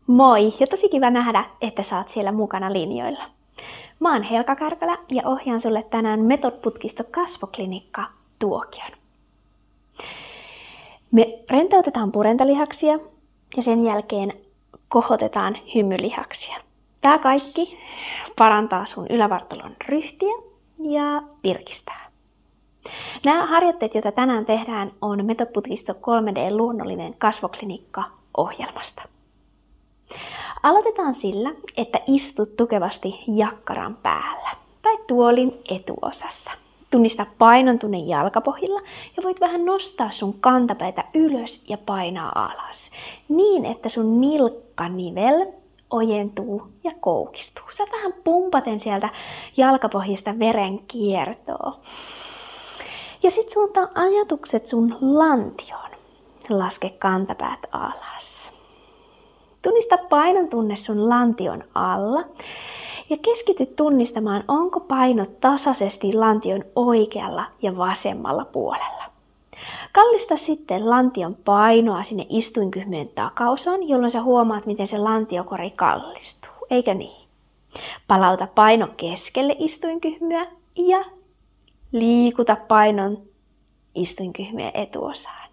Moi ja tosi kiva nähdä, että sä oot siellä mukana linjoilla. Mä oon Helka Kärkälä ja ohjaan sulle tänään Method-putkisto kasvoklinikka tuokion. Me rentoutetaan purentalihaksia ja sen jälkeen kohotetaan hymylihaksia. Tää kaikki parantaa sun ylävartalon ryhtiä ja virkistää. Nämä harjoitteet, joita tänään tehdään, on Method-putkisto 3D luonnollinen kasvoklinikka ohjelmasta. Aloitetaan sillä, että istut tukevasti jakkaran päällä tai tuolin etuosassa. Tunnista painon tunne jalkapohjilla ja voit vähän nostaa sun kantapäitä ylös ja painaa alas. Niin, että sun nilkkanivel ojentuu ja koukistuu. Sä vähän pumpaten sieltä jalkapohjista verenkiertoa. Ja sit suuntaa ajatukset sun lantioon. Laske kantapäät alas. Tunnista painon tunne sun lantion alla ja keskity tunnistamaan, onko paino tasaisesti lantion oikealla ja vasemmalla puolella. Kallista sitten lantion painoa sinne istuinkyhmyen takaosaan, jolloin sä huomaat, miten se lantiokori kallistuu, eikö niin? Palauta paino keskelle istuinkyhmyä ja liikuta painon istuinkyhmyen etuosaan.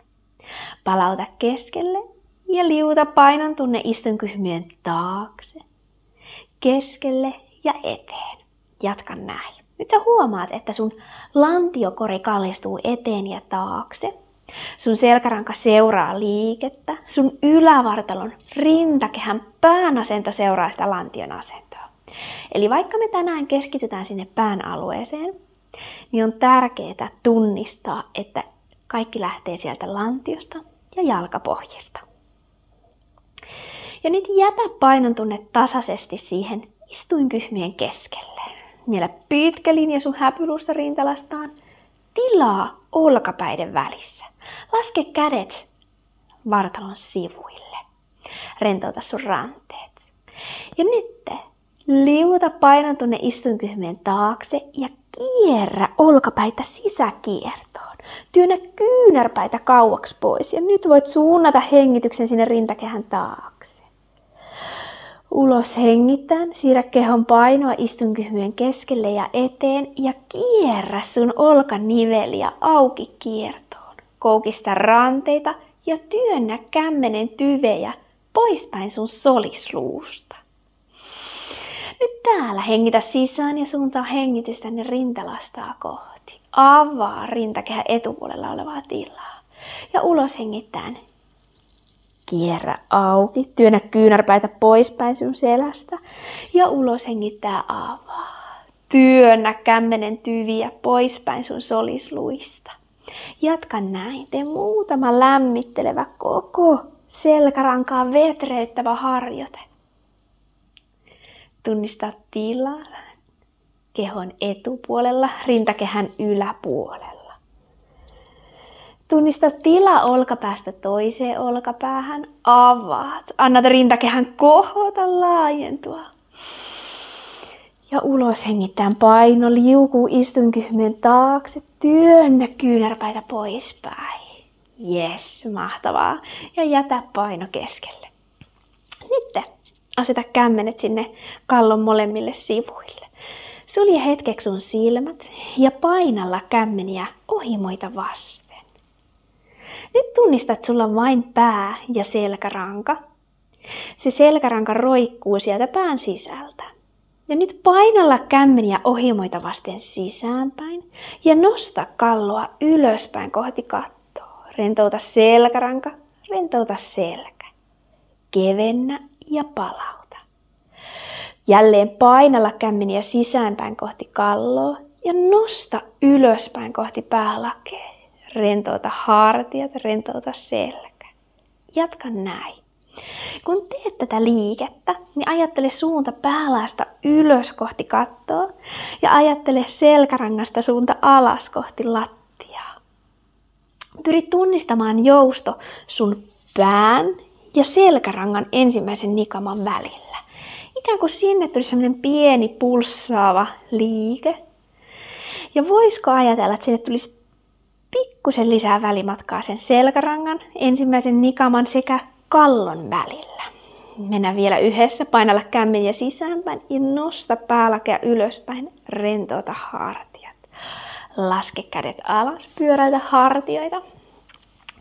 Palauta keskelle ja liuta painon tunne istuinkyhmyen taakse, keskelle ja eteen. Jatka näin. Nyt sä huomaat, että sun lantiokori kallistuu eteen ja taakse. Sun selkäranka seuraa liikettä. Sun ylävartalon rintakehän pään asento seuraa sitä lantion asentoa. Eli vaikka me tänään keskitytään sinne pään alueeseen, niin on tärkeää tunnistaa, että kaikki lähtee sieltä lantiosta ja jalkapohjista. Ja nyt jätä painon tunne tasaisesti siihen istuinkyhmien keskelle. Miellä pitkä linja sun häpyluusta rintalastaan. Tilaa olkapäiden välissä. Laske kädet vartalon sivuille. Rentouta sun ranteet. Ja nyt liuta painon tunne istuinkyhmien taakse ja kierrä olkapäitä sisäkiertoon. Työnnä kyynärpäitä kauaksi pois ja nyt voit suunnata hengityksen sinne rintakehän taakse. Ulos hengittäen, siirrä kehon painoa istuinkyhmyen keskelle ja eteen ja kierrä sun olkaniveliä auki kiertoon. Koukista ranteita ja työnnä kämmenen tyvejä poispäin sun solisluusta. Nyt täällä hengitä sisään ja suuntaa hengitys tänne rintalastaa kohti. Avaa rintakehän etupuolella olevaa tilaa. Ja ulos hengittäen. Kierrä auki. Työnnä kyynärpäitä poispäin sun selästä. Ja ulos hengittää avaa. Työnnä kämmenen tyviä poispäin sun solisluista. Jatka näin. Tee muutama lämmittelevä koko selkärankaa vetreyttävä harjoite. Tunnista tilaa kehon etupuolella, rintakehän yläpuolella. Tunnista tila olkapäästä toiseen olkapäähän. Avaat. Annat rintakehän kohota, laajentua. Ja ulos hengittäen paino liukuu istuinkyhmyen taakse. Työnnä kyynärpäitä poispäin. Jes, mahtavaa. Ja jätä paino keskelle. Nyt aseta kämmenet sinne kallon molemmille sivuille. Sulje hetkeksi sun silmät ja painalla kämmeniä ohimoita vasten. Nyt tunnistat, että sulla on vain pää ja selkäranka. Se selkäranka roikkuu sieltä pään sisältä. Ja nyt painalla kämmeniä ohimoita vasten sisäänpäin ja nosta kalloa ylöspäin kohti kattoa. Rentouta selkäranka, rentouta selkä. Kevennä ja palauta. Jälleen painalla kämmeniä sisäänpäin kohti kalloa ja nosta ylöspäin kohti päälakea. Rentouta hartiat, rentouta selkä. Jatka näin. Kun teet tätä liikettä, niin ajattele suunta päälaesta ylös kohti kattoa ja ajattele selkärangasta suunta alas kohti lattiaa. Pyri tunnistamaan jousto sun pään ja selkärangan ensimmäisen nikaman välillä. Ikään kuin sinne tulisi sellainen pieni pulssaava liike. Ja voisiko ajatella, että sinne tulisi pikkusen lisää välimatkaa sen selkärangan, ensimmäisen nikaman sekä kallon välillä. Mennään vielä yhdessä. Painalla kämmeniä sisäänpäin ja nosta päälakea ylöspäin. Rentouta hartiat. Laske kädet alas. Pyöräytä hartioita.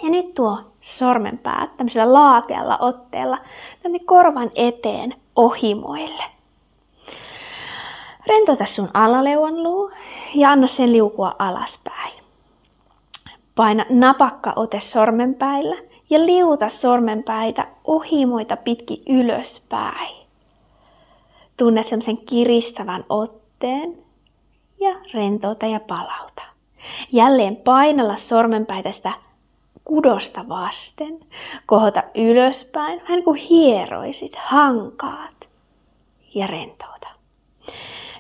Ja nyt tuo sormenpäät tämmöisellä laakealla otteella tänne korvan eteen ohimoille. Rentouta sun alaleuan luu ja anna sen liukua alaspäin. Paina napakka ote sormenpäillä ja liuta sormenpäitä ohimoita pitkin ylöspäin. Tunnet semmoisen kiristävän otteen ja rentouta ja palauta. Jälleen painalla sormenpäitä sitä kudosta vasten. Kohota ylöspäin, vähän niin kuin hieroisit, hankaat ja rentouta.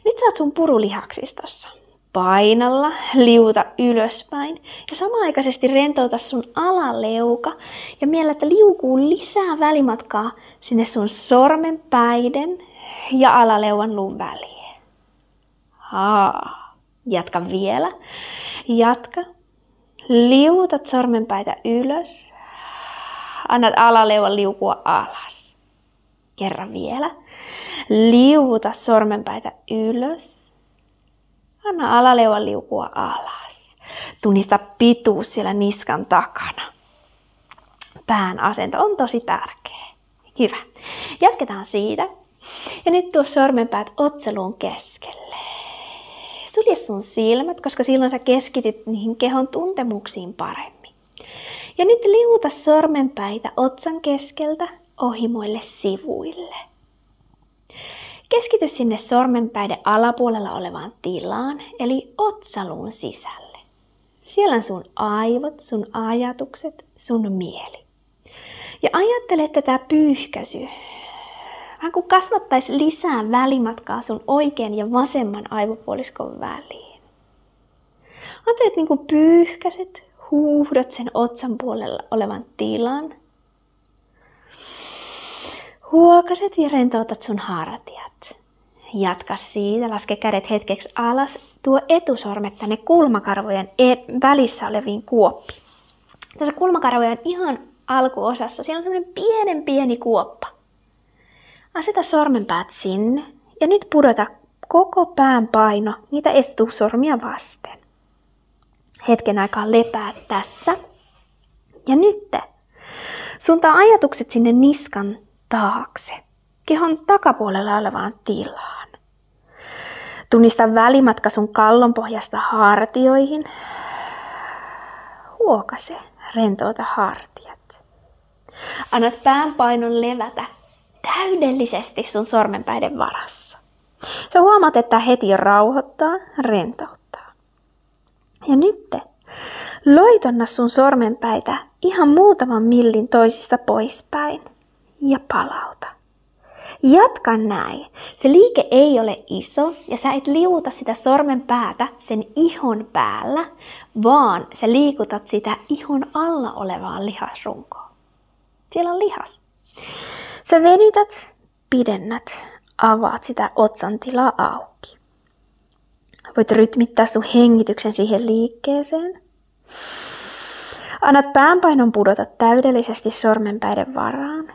Nyt saat sun purulihaksistossa. Painalla liuta ylöspäin ja samanaikaisesti rentouta sun alaleuka ja miellä, että liukuu lisää välimatkaa sinne sun sormenpäiden ja alaleuan luun väliin. Jatka vielä. Jatka. Liutat sormenpäitä ylös. Annat alaleuan liukua alas. Kerran vielä. Liuta sormenpäitä ylös. Anna alaleuan liukua alas. Tunnista pituus siellä niskan takana. Pään asento on tosi tärkeä. Hyvä. Jatketaan siitä. Ja nyt tuo sormenpäät otsaluun keskelle. Sulje sun silmät, koska silloin sä keskityt niihin kehon tuntemuksiin paremmin. Ja nyt liuta sormenpäitä otsan keskeltä ohimoille sivuille. Keskity sinne sormenpäiden alapuolella olevaan tilaan, eli otsaluun sisälle. Siellä on sun aivot, sun ajatukset, sun mieli. Ja ajattele, että tämä pyyhkäisy vähän kuin kasvattaisi lisää välimatkaa sun oikean ja vasemman aivopuoliskon väliin. Ajattele, että niin kuin pyyhkäiset, huuhdot sen otsan puolella olevan tilan. Huokaset ja rentoutat sun hartiat. Jatka siitä, laske kädet hetkeksi alas. Tuo etusormet tänne kulmakarvojen välissä oleviin kuoppiin. Tässä kulmakarvojen ihan alkuosassa siellä on semmoinen pieni kuoppa. Aseta sormenpäät sinne ja nyt pudota koko pään paino niitä etusormia vasten. Hetken aikaa lepää tässä. Ja nyt suuntaa ajatukset sinne niskan taakse, kehon takapuolella olevaan tilaan. Tunnista välimatka sun kallonpohjasta hartioihin. Huokase, rentouta hartiat. Annat pään painon levätä täydellisesti sun sormenpäiden varassa. Sä huomaat, että heti rauhoittaa, rentouttaa. Ja nyt loitonna sun sormenpäitä ihan muutaman millin toisista poispäin ja palauta. Jatka näin. Se liike ei ole iso ja sä et liuta sitä sormenpäätä sen ihon päällä, vaan sä liikutat sitä ihon alla olevaa lihasrunkoa. Siellä on lihas. Sä venytät, pidennät, avaat sitä otsan tilaa auki. Voit rytmittää sun hengityksen siihen liikkeeseen. Annat päänpainon pudota täydellisesti sormenpäiden varaan.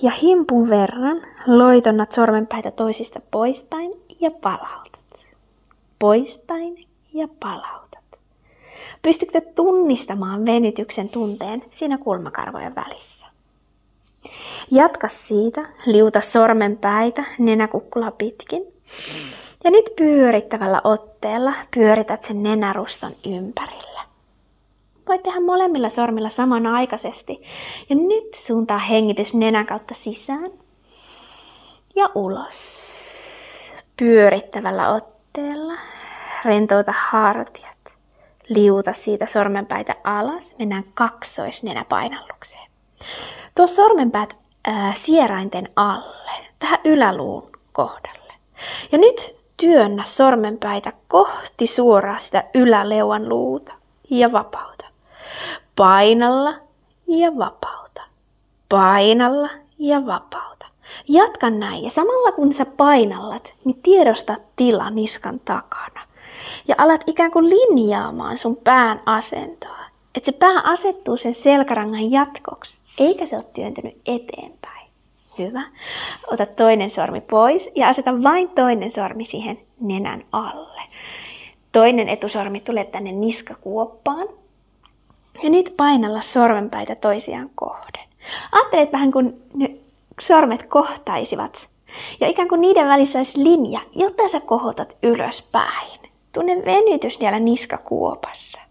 Ja himpun verran loitonnat sormenpäitä toisista poispäin ja palautat. Poispäin ja palautat. Pystytkö tunnistamaan venytyksen tunteen siinä kulmakarvojen välissä? Jatka siitä, liuta sormenpäitä nenäkukkula pitkin. Ja nyt pyörittävällä otteella pyörität sen nenäruston ympärillä. Voit tehdä molemmilla sormilla samanaikaisesti. Ja nyt suuntaa hengitys nenän kautta sisään ja ulos. Pyörittävällä otteella rentouta hartiat. Liuta siitä sormenpäitä alas. Mennään kaksoisnenäpainallukseen. Tuo sormenpäät sierainten alle, tähän yläluun kohdalle. Ja nyt työnnä sormenpäitä kohti suoraan sitä yläleuan luuta ja vapauta. Painalla ja vapauta. Painalla ja vapauta. Jatka näin ja samalla kun sä painallat, niin tiedosta tila niskan takana. Ja alat ikään kuin linjaamaan sun pään asentoa. Että se pää asettuu sen selkärangan jatkoksi, eikä se ole työntynyt eteenpäin. Hyvä. Ota toinen sormi pois ja aseta vain toinen sormi siihen nenän alle. Toinen etusormi tulee tänne niskakuoppaan. Ja nyt painalla sormenpäitä toisiaan kohden. Ajattelet vähän kun ne sormet kohtaisivat. Ja ikään kuin niiden välissä olisi linja, jota sä kohotat ylöspäin. Tunne venytys siellä niskakuopassa.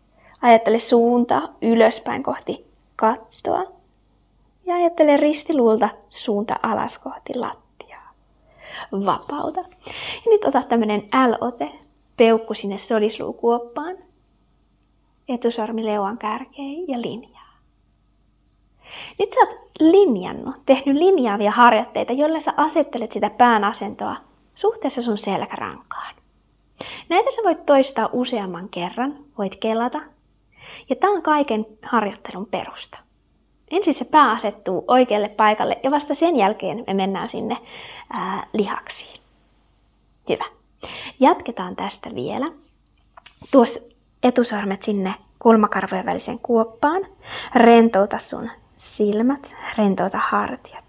Ajattele suuntaa ylöspäin kohti kattoa. Ja ajattele ristiluulta suunta alas kohti lattiaa. Vapauta. Ja nyt ota tämmönen L-ote. Peukku sinne sodisluukuoppaan. Etusormi leuan kärkeen ja linjaa. Nyt sä oot tehnyt linjaavia harjoitteita, joilla sä asettelet sitä pään asentoa suhteessa sun selkärankaan. Näitä sä voit toistaa useamman kerran, voit kelata. Ja tää on kaiken harjoittelun perusta. Ensin se pää asettuu oikealle paikalle ja vasta sen jälkeen me mennään sinne lihaksiin. Hyvä. Jatketaan tästä vielä. Tuossa etusormet sinne kulmakarvojen väliseen kuoppaan. Rentouta sun silmät, rentouta hartiat.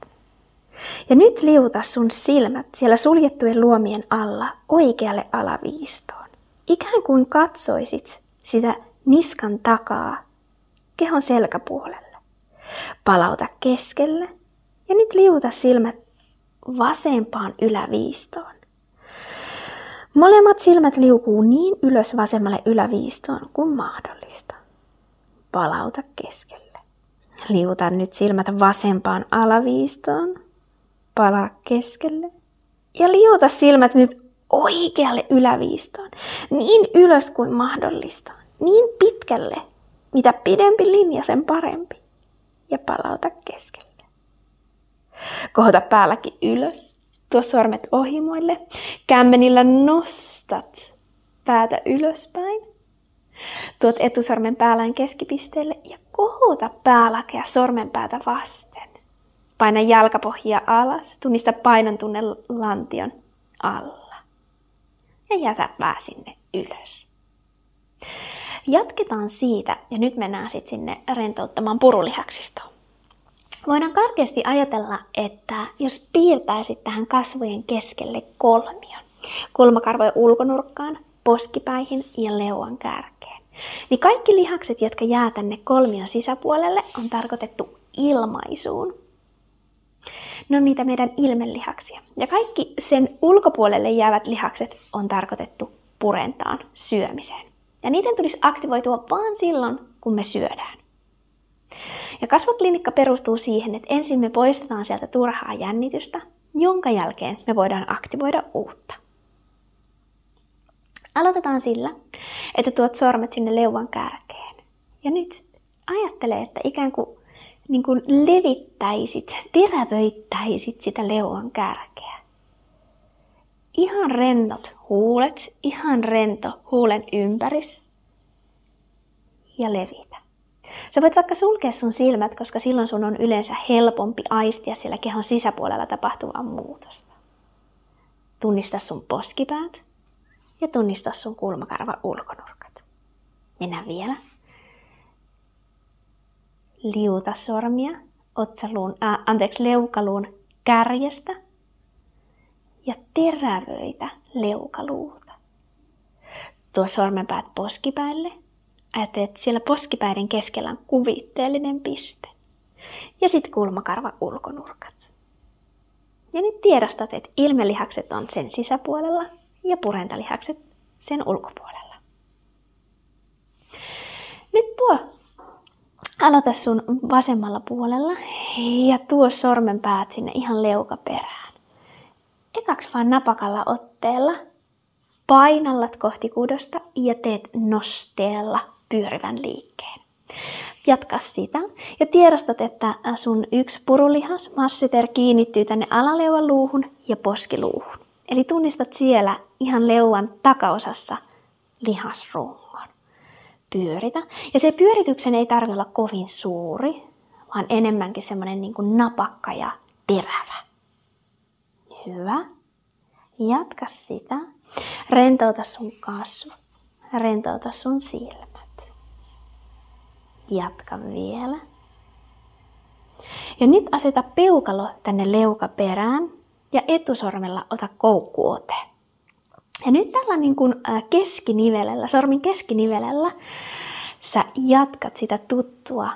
Ja nyt liuta sun silmät siellä suljettujen luomien alla oikealle alaviistoon. Ikään kuin katsoisit sitä niskan takaa kehon selkäpuolelle. Palauta keskelle ja nyt liuta silmät vasempaan yläviistoon. Molemmat silmät liukuu niin ylös vasemmalle yläviistoon kuin mahdollista. Palauta keskelle. Liuta nyt silmät vasempaan alaviistoon. Palaa keskelle. Ja liuta silmät nyt oikealle yläviistoon. Niin ylös kuin mahdollista. Niin pitkälle. Mitä pidempi linja, sen parempi. Ja palauta keskelle. Kohota päälläkin ylös. Tuo sormet ohimoille. Kämmenillä nostat päätä ylöspäin. Tuot etusormen päälain keskipisteelle ja kohota päälakea sormenpäätä vasten. Paina jalkapohjia alas. Tunnista painon tunne lantion alla. Ja jätä pää sinne ylös. Jatketaan siitä ja nyt mennään sitten sinne rentouttamaan purulihaksistoon. Voidaan karkeasti ajatella, että jos piirtäisit tähän kasvojen keskelle kolmion, kulmakarvojen ulkonurkkaan, poskipäihin ja leuan kärkeen, niin kaikki lihakset, jotka jää tänne kolmion sisäpuolelle, on tarkoitettu ilmaisuun. Ne on niitä meidän ilmelihaksia. Ja kaikki sen ulkopuolelle jäävät lihakset on tarkoitettu purentaan, syömiseen. Ja niiden tulisi aktivoitua vain silloin, kun me syödään. Ja kasvoklinikka perustuu siihen, että ensin me poistetaan sieltä turhaa jännitystä, jonka jälkeen me voidaan aktivoida uutta. Aloitetaan sillä, että tuot sormet sinne leuan kärkeen. Ja nyt ajattele, että ikään kuin levittäisit, terävöittäisit sitä leuan kärkeä. Ihan rennot huulet, ihan rento huulen ympärys ja levitä. Sä voit vaikka sulkea sun silmät, koska silloin sun on yleensä helpompi aistia siellä kehon sisäpuolella tapahtuvaa muutosta. Tunnista sun poskipäät ja tunnista sun kulmakarvan ulkonurkat. Mennään vielä. Liuta sormia leukaluun kärjestä ja terävöitä leukaluuta. Tuo sormenpäät poskipäille. Ajattelet, että siellä poskipäiden keskellä on kuvitteellinen piste. Ja sitten kulmakarvan ulkonurkat. Ja nyt tiedostat, että ilmelihakset on sen sisäpuolella ja purentalihakset sen ulkopuolella. Nyt aloita sun vasemmalla puolella ja tuo sormenpäät sinne ihan leukaperään. Ekaksi vaan napakalla otteella painallat kohti kudosta ja teet nosteella pyörivän liikkeen. Jatka sitä ja tiedostat, että sun yksi purulihas, masseter, kiinnittyy tänne alaleuan luuhun ja poskiluuhun. Eli tunnistat siellä ihan leuan takaosassa lihasrungon. Pyöritä. Ja se pyörityksen ei tarvitse olla kovin suuri, vaan enemmänkin semmoinen niin kuin napakka ja terävä. Hyvä. Jatka sitä. Rentouta sun kasvot. Rentouta sun silmät. Jatka vielä. Ja nyt aseta peukalo tänne leukaperään ja etusormella ota koukkuote. Ja nyt tällä niin kuin keskinivelellä, sormin keskinivelellä, sä jatkat sitä tuttua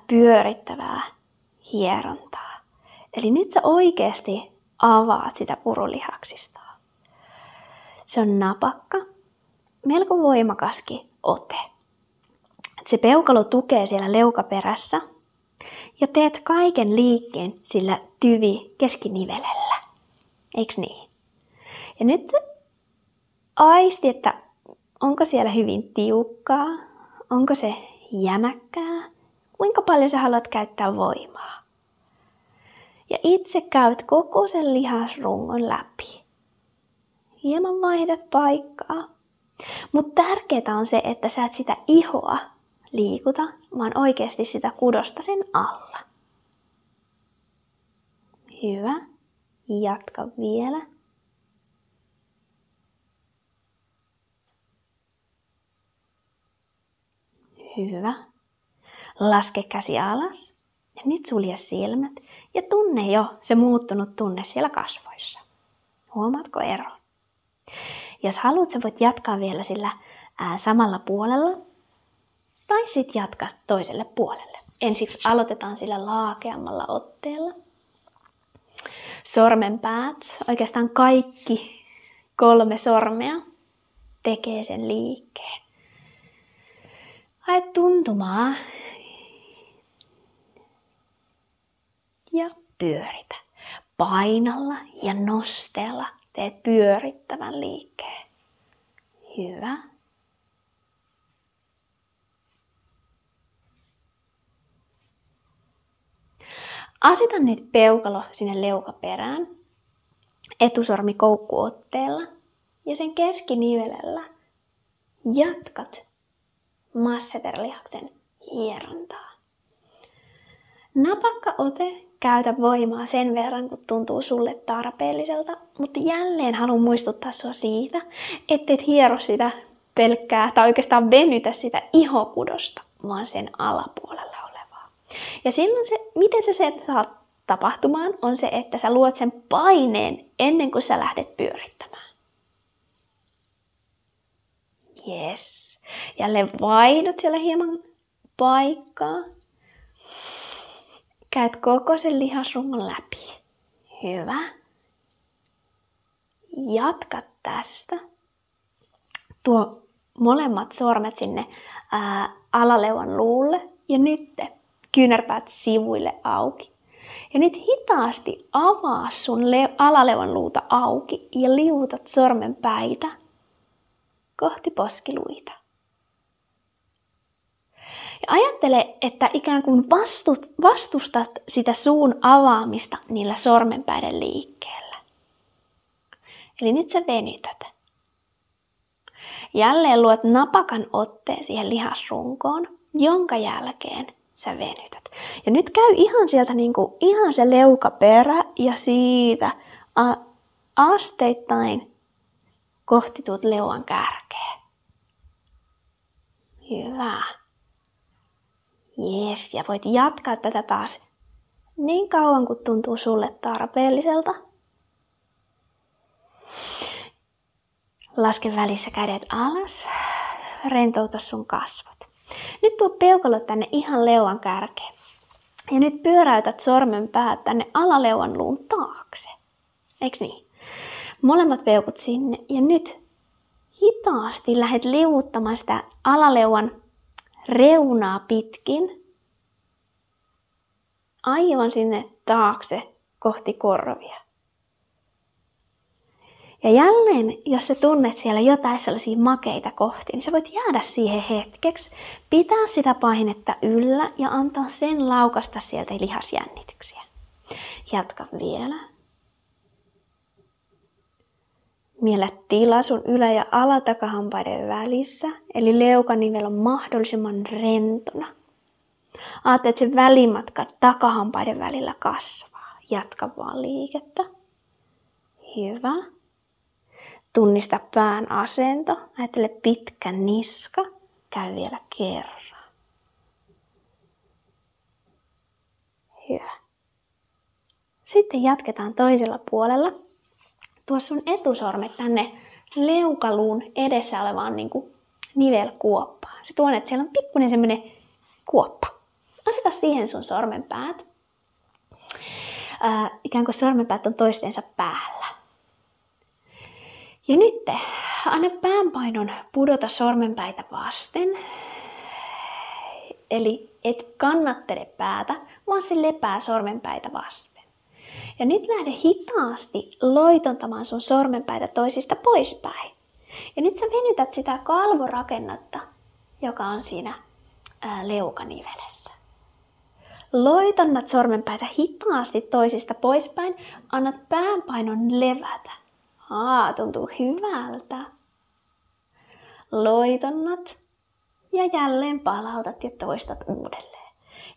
pyörittävää hierontaa. Eli nyt sä oikeasti avaat sitä purulihaksista. Se on napakka, melko voimakaskin ote. Se peukalo tukee siellä leukaperässä ja teet kaiken liikkeen sillä keskinivelellä. Eiks niin? Ja nyt aisti, että onko siellä hyvin tiukkaa, onko se jämäkkää, kuinka paljon sä haluat käyttää voimaa. Ja itse käyt koko sen lihasrungon läpi. Hieman vaihdat paikkaa. Mutta tärkeää on se, että sä et sitä ihoa liikuta, vaan oikeasti sitä kudosta sen alla. Hyvä. Jatka vielä. Hyvä. Laske käsi alas. Ja nyt sulje silmät ja tunne jo se muuttunut tunne siellä kasvoissa. Huomaatko eron? Jos haluat, sä voit jatkaa vielä sillä samalla puolella. Tai sit jatkaa toiselle puolelle. Ensiksi aloitetaan sillä laakeammalla otteella. Sormenpäät, oikeastaan kaikki 3 sormea tekee sen liikkeen. Hae tuntumaa ja pyöritä. Painalla ja nosteella teet pyörittävän liikkeen. Hyvä. Aseta nyt peukalo sinne leukaperään, etusormi koukkuotteella ja sen keskinivelellä jatkat masseterlihaksen hierontaa. Napakka ote, käytä voimaa sen verran, kun tuntuu sulle tarpeelliselta, mutta jälleen haluan muistuttaa sua siitä, ettei hiero sitä pelkkää tai oikeastaan venytä sitä ihokudosta, vaan sen alapuolella olevaa. Ja silloin se, miten se saa tapahtumaan, on se, että sä luot sen paineen ennen kuin sä lähdet pyörittämään. Yes. Jälleen vaihdat siellä hieman paikkaa. Käyt koko sen lihasrungon läpi. Hyvä. Jatka tästä. Tuo molemmat sormet sinne alaleuan luulle. Ja nyt kyynärpäät sivuille auki. Ja nyt hitaasti avaa sun alaleuan luuta auki ja liuutat sormenpäitä kohti poskiluita. Ja ajattele, että ikään kuin vastustat sitä suun avaamista niillä sormenpäiden liikkeellä. Eli nyt sä venytät. Jälleen luot napakan otteen siihen lihasrunkoon, jonka jälkeen sä venytät. Ja nyt käy ihan sieltä ihan se leukaperä ja siitä asteittain kohti tuut leuan kärkeä. Hyvä. Jees, ja voit jatkaa tätä taas niin kauan kuin tuntuu sulle tarpeelliselta. Laske välissä kädet alas, rentouta sun kasvot. Nyt tuo peukalo tänne ihan leuan kärkeen. Ja nyt pyöräytät sormenpäät tänne alaleuan luun taakse. Eiks niin? Molemmat peukut sinne ja nyt hitaasti lähdet liuuttamaan sitä alaleuan reunaa pitkin aivan sinne taakse kohti korvia. Ja jälleen, jos sä tunnet siellä jotain sellaisia makeita kohtia, niin sä voit jäädä siihen hetkeksi, pitää sitä painetta yllä ja antaa sen laukasta sieltä lihasjännityksiä. Jatka vielä. Miellä tila sun ylä- ja alatakahampaiden välissä, eli leukanivel on mahdollisimman rentona. Ajattele, että se välimatka takahampaiden välillä kasvaa. Jatka vaan liikettä. Hyvä. Tunnista pään asento. Ajattele pitkä niska. Käy vielä kerran. Sitten jatketaan toisella puolella. Tuo sun etusormet tänne leukaluun edessä olevaan nivelkuoppaan. Se tuon, että siellä on pikkuinen semmoinen kuoppa. Aseta siihen sun sormenpäät. Ikään kuin sormenpäät on toistensa päällä. Ja nyt anna päänpainon pudota sormenpäitä vasten. Eli et kannattele päätä, vaan se lepää sormenpäitä vasten. Ja nyt lähde hitaasti loitontamaan sun sormenpäitä toisista poispäin. Ja nyt sä venytät sitä kalvorakennetta, joka on siinä leukanivelessä. Loitonnat sormenpäitä hitaasti toisista poispäin, annat päänpainon levätä. Tuntuu hyvältä. Loitonnat ja jälleen palautat ja toistat uudelleen.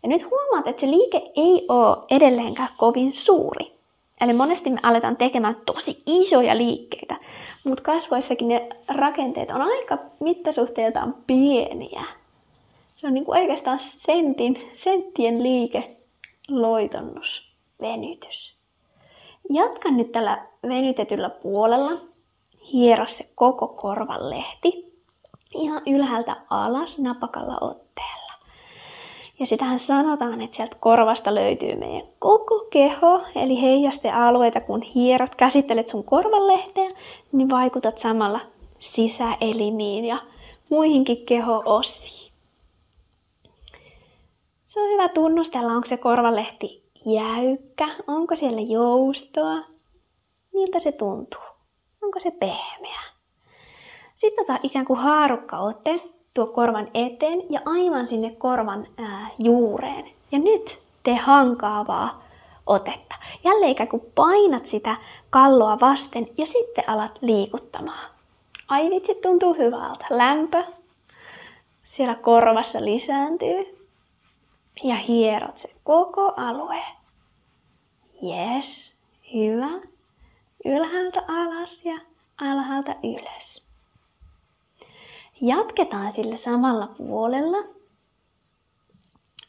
Ja nyt huomaat, että se liike ei ole edelleenkään kovin suuri. Eli monesti me aletaan tekemään tosi isoja liikkeitä, mutta kasvoissakin ne rakenteet on aika mittasuhteiltaan pieniä. Se on oikeastaan senttien liike, loitonnus, venytys. Jatka nyt tällä venytetyllä puolella. Hiero se koko korvanlehti ihan ylhäältä alas napakalla otteella. Ja sitähän sanotaan, että sieltä korvasta löytyy meidän koko keho, eli heijastealueita, kun hierot, käsittelet sun korvanlehteä, niin vaikutat samalla sisäelimiin ja muihinkin keho-osiin. Se on hyvä tunnustella, onko se korvanlehti jäykkä, onko siellä joustoa, miltä se tuntuu, onko se pehmeä. Sitten ota ikään kuin haarukkaote tuo korvan eteen ja aivan sinne korvan juureen. Ja nyt tee hankaavaa otetta. Jälleen ikään kuin painat sitä kalloa vasten ja sitten alat liikuttamaan. Ai vitsi, tuntuu hyvältä. Lämpö siellä korvassa lisääntyy. Ja hierot se koko alue. Jes, hyvä. Ylhäältä alas ja alhaalta ylös. Jatketaan sillä samalla puolella.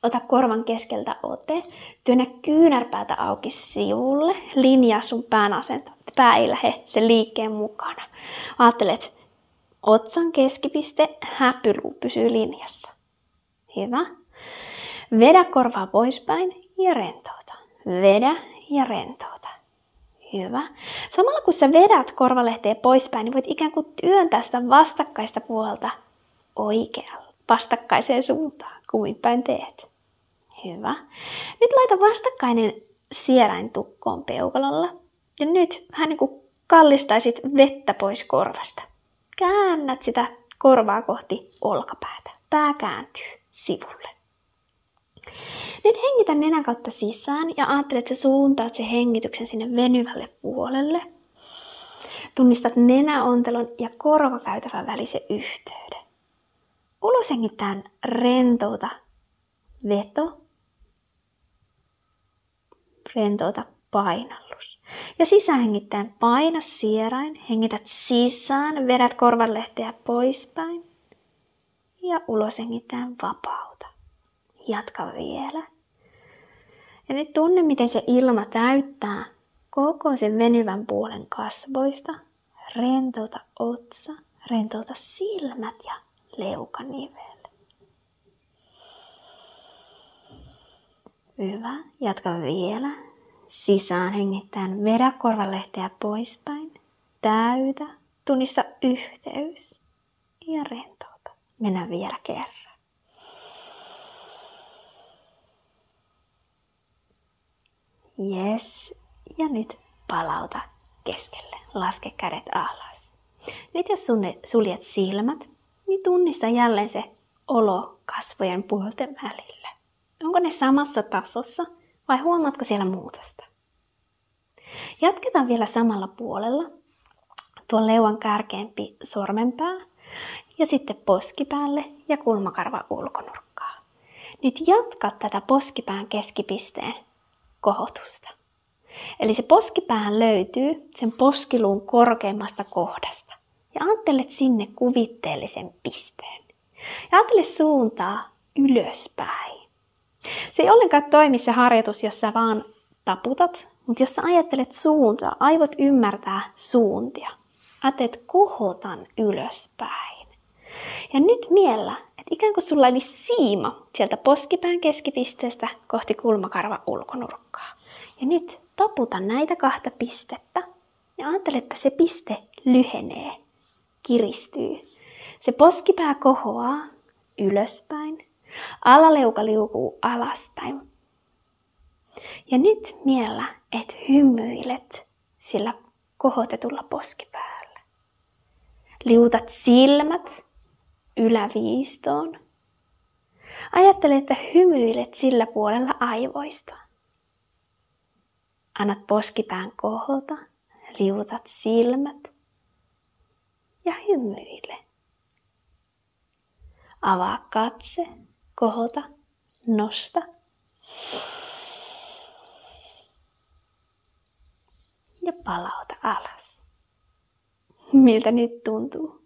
Ota korvan keskeltä ote. Työnnä kyynärpäätä auki sivulle. Linjaa sun pään asento. Pää ei lähde sen liikkeen mukana. Aattelet otsan keskipiste, häpyluu pysyy linjassa. Hyvä. Vedä korvaa poispäin ja rentouta. Vedä ja rentouta. Hyvä. Samalla kun sä vedät korvalehteen poispäin, niin voit ikään kuin työntää sitä vastakkaista puolta oikealle, vastakkaiseen suuntaan, kuin päin teet. Hyvä. Nyt laita vastakkainen sierain tukkoon peukalolla. Ja nyt vähän niin kuin kallistaisit vettä pois korvasta. Käännät sitä korvaa kohti olkapäätä. Pää kääntyy sivulle. Nyt hengitä nenän kautta sisään ja ajattele, että sä suuntaat sen hengityksen sinne venyvälle puolelle. Tunnistat nenäontelon ja korvakäytävän välisen yhteyden. Ulos hengitään rentouta veto, rentouta painallus. Ja sisään hengittäen paina sierain, hengität sisään, vedät korvanlehteä poispäin ja ulos hengittäen vapauta. Jatka vielä. Ja nyt tunne, miten se ilma täyttää koko sen venyvän puolen kasvoista. Rentouta otsa, rentouta silmät ja leukanivel. Hyvä. Jatka vielä. Sisään hengittäen vedä korvanlehteä poispäin. Täytä. Tunnista yhteys. Ja rentouta. Mennään vielä kerran. Jes. Ja nyt palauta keskelle. Laske kädet alas. Nyt jos suljet silmät, niin tunnista jälleen se olo kasvojen puolten välillä. Onko ne samassa tasossa vai huomaatko siellä muutosta? Jatketaan vielä samalla puolella. Tuo leuan kärkeempi sormenpää ja sitten poskipäälle ja kulmakarva ulkonurkkaa. Nyt jatka tätä poskipään keskipisteen kohotusta. Eli se poskipäähän löytyy sen poskiluun korkeimmasta kohdasta. Ja ajattelet sinne kuvitteellisen pisteen. Ja ajattele suuntaa ylöspäin. Se ei ollenkaan toimi se harjoitus, jos sä vaan taputat, Mutta jos sä ajattelet suuntaa, aivot ymmärtää suuntia. Ajattelet, kohotan ylöspäin. Ja nyt miellä, että ikään kuin sulla olisi siima sieltä poskipään keskipisteestä kohti kulmakarvan ulkonurkkaa. Ja nyt taputa näitä 2 pistettä ja ajattele, että se piste lyhenee, kiristyy. Se poskipää kohoaa ylöspäin, alaleuka liukuu alaspäin. Ja nyt miellä, että hymyilet sillä kohotetulla poskipäällä. Liutat silmät yläviistoon. Ajattele, että hymyilet sillä puolella aivoista. Annat poskipään kohota, liutat silmät ja hymyile. Avaa katse, kohota, nosta. Ja palauta alas. Miltä nyt tuntuu?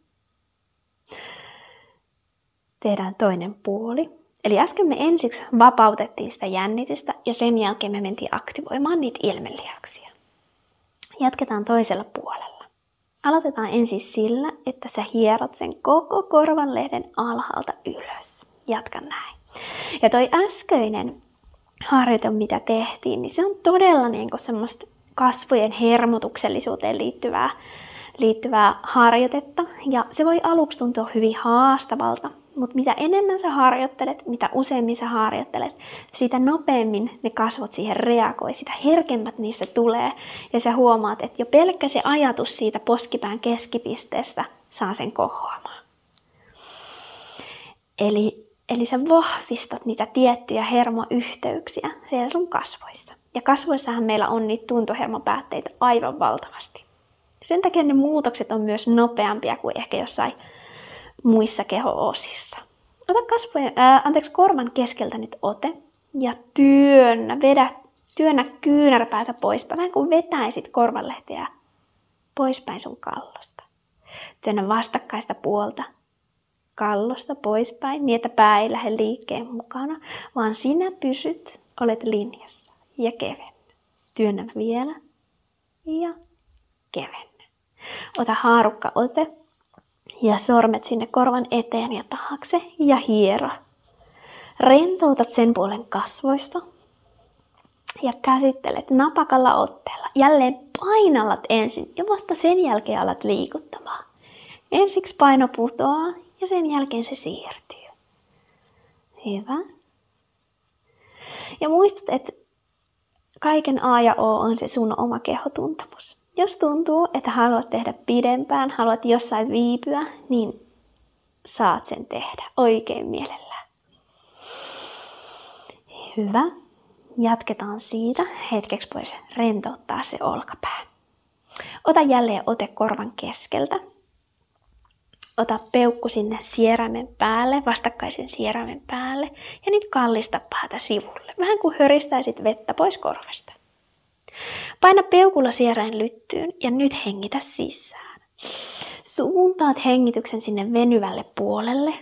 Tehdään toinen puoli. Eli äsken me ensiksi vapautettiin sitä jännitystä ja sen jälkeen me mentiin aktivoimaan niitä ilmelihaksia. Jatketaan toisella puolella. Aloitetaan ensin sillä, että sä hierot sen koko korvanlehden alhaalta ylös. Jatka näin. Ja toi äskeinen harjoite, mitä tehtiin, niin se on todella semmoista kasvojen hermotuksellisuuteen liittyvää harjoitetta. Ja se voi aluksi tuntua hyvin haastavalta, mutta mitä enemmän sä harjoittelet, mitä useammin sä harjoittelet, sitä nopeammin ne kasvot siihen reagoi, sitä herkemmät niistä tulee. Ja sä huomaat, että jo pelkkä se ajatus siitä poskipään keskipisteestä saa sen kohoamaan. Eli sä vahvistat niitä tiettyjä hermoyhteyksiä siellä sun kasvoissa. Ja kasvoissahan meillä on niitä tuntohermopäätteitä aivan valtavasti. Sen takia ne muutokset on myös nopeampia kuin ehkä jossain muissa keho-osissa. Ota korvan keskeltä nyt ote ja työnnä kyynärpäätä poispäin. Vähän kuin vetäisit korvanlehteä poispäin sun kallosta. Työnnä vastakkaista puolta kallosta poispäin, niin että pää ei lähde liikkeen mukana, vaan sinä olet linjassa ja kevennä. Työnnä vielä ja kevennä. Ota haarukkaote ja sormet sinne korvan eteen ja taakse ja hiero. Rentoutat sen puolen kasvoista ja käsittelet napakalla otteella. Jälleen painallat ensin ja vasta sen jälkeen alat liikuttamaan. Ensiksi paino putoaa ja sen jälkeen se siirtyy. Hyvä. Ja muistat, että kaiken A ja O on se sun oma kehotuntemus. Jos tuntuu, että haluat tehdä pidempään, haluat jossain viipyä, niin saat sen tehdä oikein mielellään. Hyvä. Jatketaan siitä. Hetkeksi voisi rentouttaa se olkapää. Ota jälleen ote korvan keskeltä. Ota peukku sinne sieraimen päälle, vastakkaisen sieraimen päälle. Ja nyt kallista päätä sivulle. Vähän kuin höristäisit vettä pois korvasta. Paina peukulla sierain lyttyyn ja nyt hengitä sisään. Suuntaat hengityksen sinne venyvälle puolelle.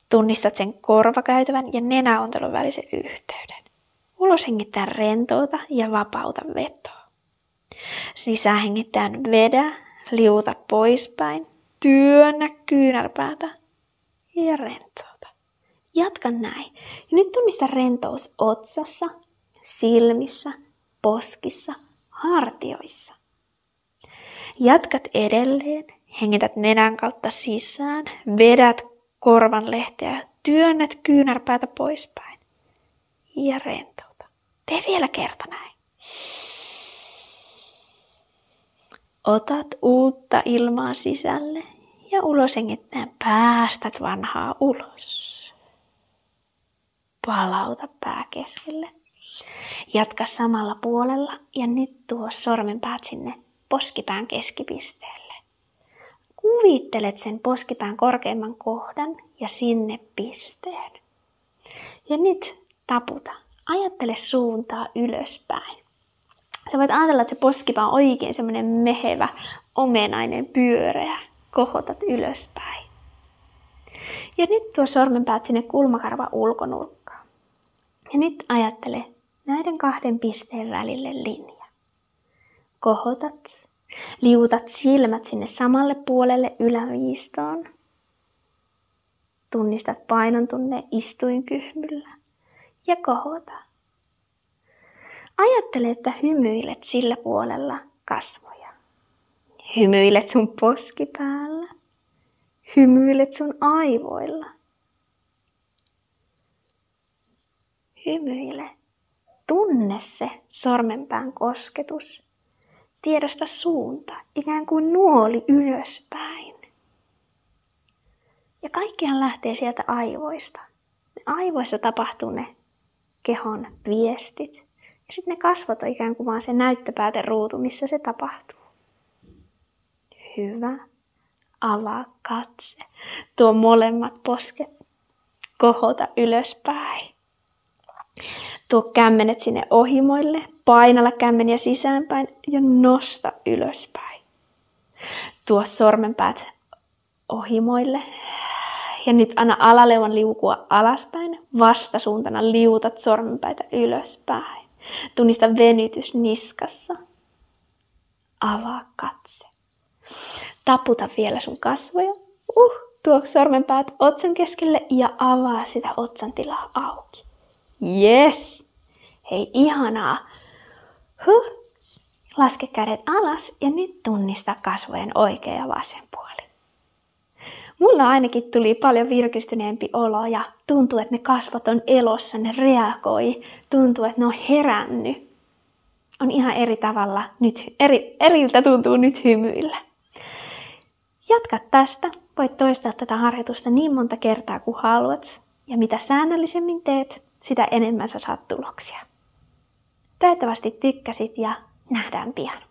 Tunnistat sen korvakäytävän ja nenäontelon välisen yhteyden. Ulos hengittää rentouta ja vapauta vetoa. Sisään hengittää vedä, liuta poispäin, työnnä kyynärpäätä ja rentouta. Jatka näin. Ja nyt tunnista rentous otsassa, silmissä, poskissa, hartioissa. Jatkat edelleen, hengität nenän kautta sisään, vedät korvanlehteä, työnnät kyynärpäätä poispäin ja rentouta. Tee vielä kerta näin. Otat uutta ilmaa sisälle ja ulos hengittäen päästät vanhaa ulos. Palauta pää keskelle. Jatka samalla puolella ja nyt tuo sormenpäät sinne poskipään keskipisteelle. Kuvittelet sen poskipään korkeimman kohdan ja sinne pisteen. Ja nyt taputa. Ajattele suuntaa ylöspäin. Sä voit ajatella, että se poskipää on oikein semmoinen mehevä, omenainen, pyöreä. Kohotat ylöspäin. Ja nyt tuo sormenpäät sinne kulmakarvan ulkonurkkaan. Ja nyt ajattele näiden 2 pisteen välille linja. Kohotat, liutat silmät sinne samalle puolelle yläviistoon. Tunnistat painon tunne istuinkyhmyllä ja kohota. Ajattele, että hymyilet sillä puolella kasvoja. Hymyilet sun poskipäällä. Hymyilet sun aivoilla. Hymyile. Tunne se sormenpään kosketus. Tiedosta suunta, ikään kuin nuoli ylöspäin. Ja kaikkihan lähtee sieltä aivoista. Aivoissa tapahtuu ne kehon viestit. Ja sitten ne kasvot on ikään kuin vaan se näyttöpääteruutu, missä se tapahtuu. Hyvä. Avaa katse. Tuo molemmat posket. Kohota ylöspäin. Tuo kämmenet sinne ohimoille. Painalla kämmeniä sisäänpäin ja nosta ylöspäin. Tuo sormenpäät ohimoille. Ja nyt anna alaleuvan liukua alaspäin. Vastasuuntana liutat sormenpäitä ylöspäin. Tunnista venytys niskassa. Avaa katse. Taputa vielä sun kasvoja. Tuo sormenpäät otsan keskelle ja avaa sitä otsan tilaa auki. Yes! Hei, ihanaa. Laske kädet alas ja nyt tunnista kasvojen oikea ja vasen puoli. Mulla ainakin tuli paljon virkistyneempi olo ja tuntuu, että ne kasvot on elossa, ne reagoi. Tuntuu, että ne on herännyt. On ihan eri tavalla nyt, eriltä tuntuu nyt hymyillä. Jatka tästä. Voit toistaa tätä harjoitusta niin monta kertaa kuin haluat. Ja mitä säännöllisemmin teet, sitä enemmän sä saat tuloksia. Toivottavasti tykkäsit ja nähdään pian.